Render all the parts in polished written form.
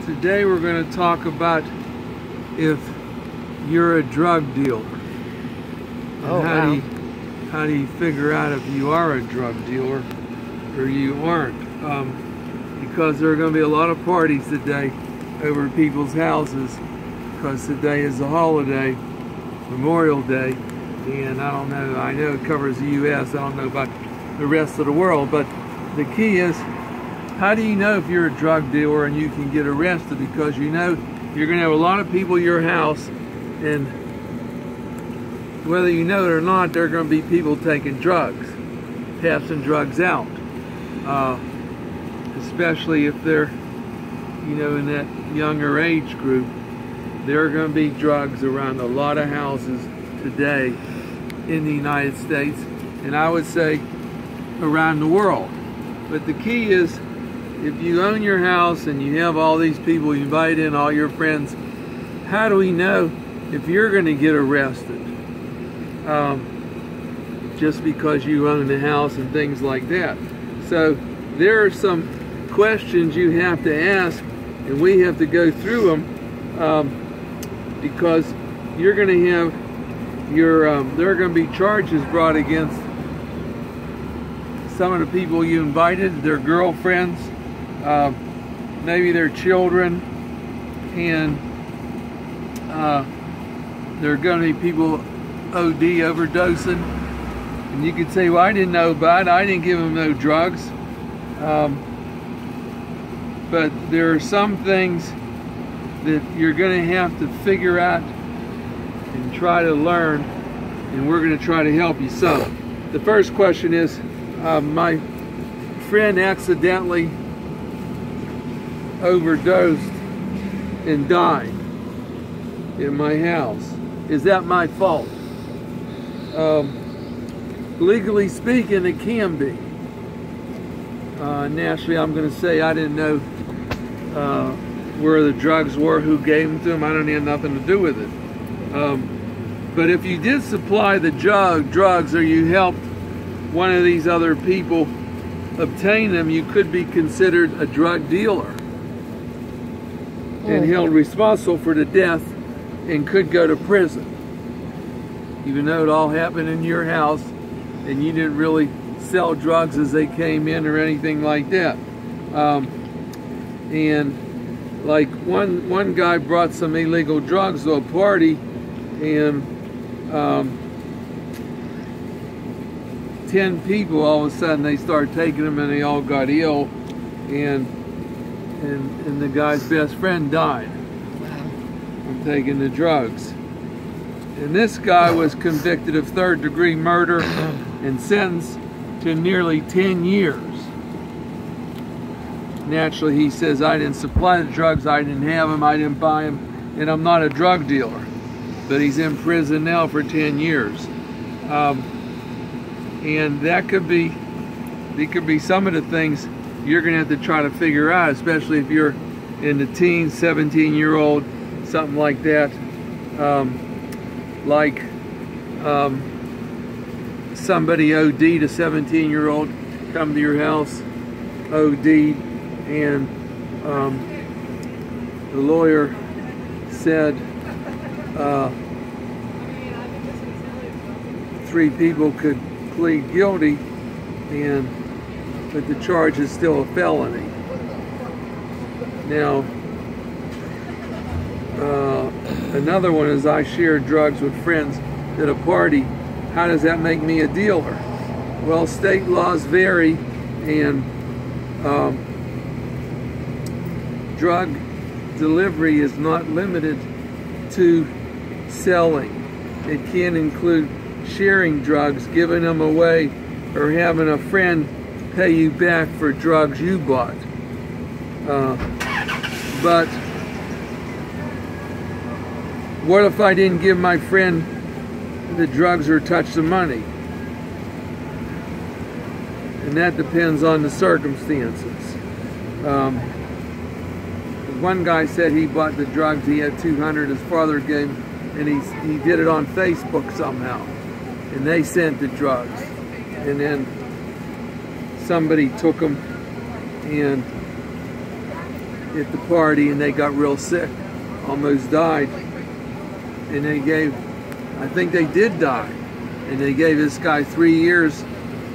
Today we're going to talk about if you're a drug dealer. And how do you figure out if you are a drug dealer or you aren't? Because there are going to be a lot of parties today over people's houses, because today is a holiday, Memorial Day, and I know it covers the U.S. I don't know about the rest of the world, but the key is, how do you know if you're a drug dealer and you can get arrested? Because you know you're going to have a lot of people at your house, and whether you know it or not, there are going to be people taking drugs, passing drugs out, especially if they're, in that younger age group. There are going to be drugs around a lot of houses today in the United States, and I would say around the world. But the key is, if you own your house and you have all these people, you invite in all your friends, how do we know if you're going to get arrested just because you own the house and things like that? So there are some questions you have to ask, and we have to go through them because you're going to have there are going to be charges brought against some of the people you invited, their girlfriends, maybe their children, and there are going to be people OD, overdosing, and you could say, well, I didn't know about it, I didn't give them no drugs, but there are some things that you're going to have to figure out and try to learn, and we're going to try to help you. So the first question is, my friend accidentally overdosed and died in my house. Is that my fault? Legally speaking, it can be. Naturally, I'm going to say I didn't know where the drugs were, who gave them to him. I don't have nothing to do with it. But if you did supply the drugs, or you helped one of these other people obtain them, you could be considered a drug dealer and held responsible for the death and could go to prison, even though it all happened in your house and you didn't really sell drugs as they came in or anything like that. And like one guy brought some illegal drugs to a party, and 10 people, all of a sudden they started taking them and they all got ill, and the guy's best friend died from taking the drugs. And this guy was convicted of third-degree murder and sentenced to nearly 10 years. Naturally, he says, I didn't supply the drugs, I didn't have them, I didn't buy them, and I'm not a drug dealer. But he's in prison now for 10 years. And that could be some of the things you're going to have to try to figure out, especially if you're in the teens, 17-year-old, something like that. Somebody OD'd, a 17-year-old, come to your house, OD'd, and the lawyer said 3 people could plead guilty, but the charge is still a felony. Now, another one is, I shared drugs with friends at a party. How does that make me a dealer? Well, state laws vary, and drug delivery is not limited to selling. It can include sharing drugs, giving them away, or having a friend pay you back for drugs you bought. But what if I didn't give my friend the drugs or touch the money? And that depends on the circumstances. One guy said he bought the drugs, he had 200 his father gave him, and he did it on Facebook somehow, and they sent the drugs, and then somebody took them and at the party and they got real sick, almost died. And they gave, I think they did die, and they gave this guy 3 years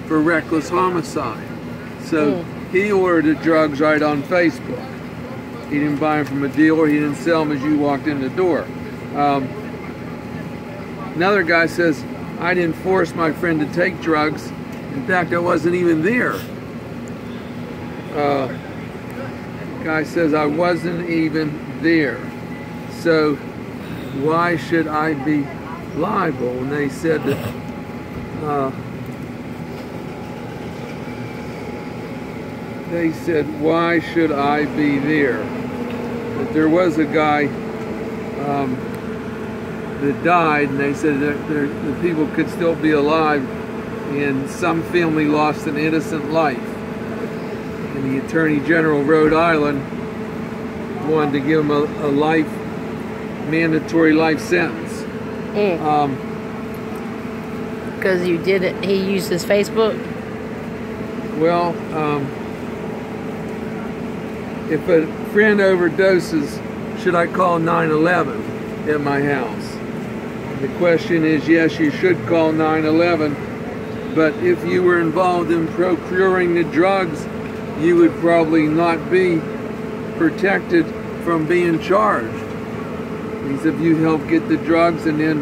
for reckless homicide. So he ordered the drugs right on Facebook. He didn't buy them from a dealer, he didn't sell them as you walked in the door. Another guy says, I didn't force my friend to take drugs. In fact, I wasn't even there. Guy says, I wasn't even there. So why should I be liable? And they said that why should I be there? But there was a guy that died, and they said that the people could still be alive, and some family lost an innocent life. And the Attorney General of Rhode Island wanted to give him a mandatory life sentence. Because you did it, he used his Facebook? Well, if a friend overdoses, should I call 911 at my house? The question is, yes, you should call 911, but if you were involved in procuring the drugs, you would probably not be protected from being charged. Because if you helped get the drugs and then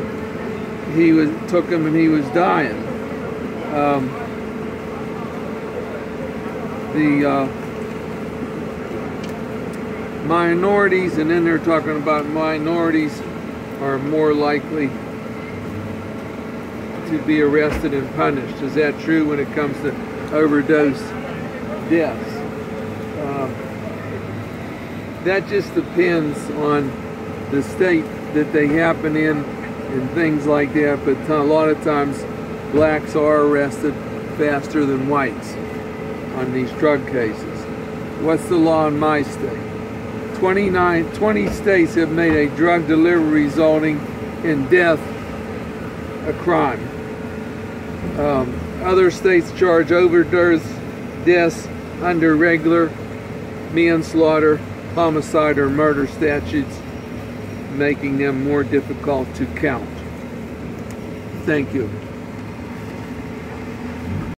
he took them and he was dying. The minorities, and then they're talking about minorities are more likely to be arrested and punished. Is that true when it comes to overdose deaths? That just depends on the state that they happen in and things like that, but a lot of times blacks are arrested faster than whites on these drug cases. What's the law in my state? 20 states have made a drug delivery resulting in death a crime. Other states charge overdose deaths under regular manslaughter, homicide, or murder statutes, making them more difficult to count. Thank you.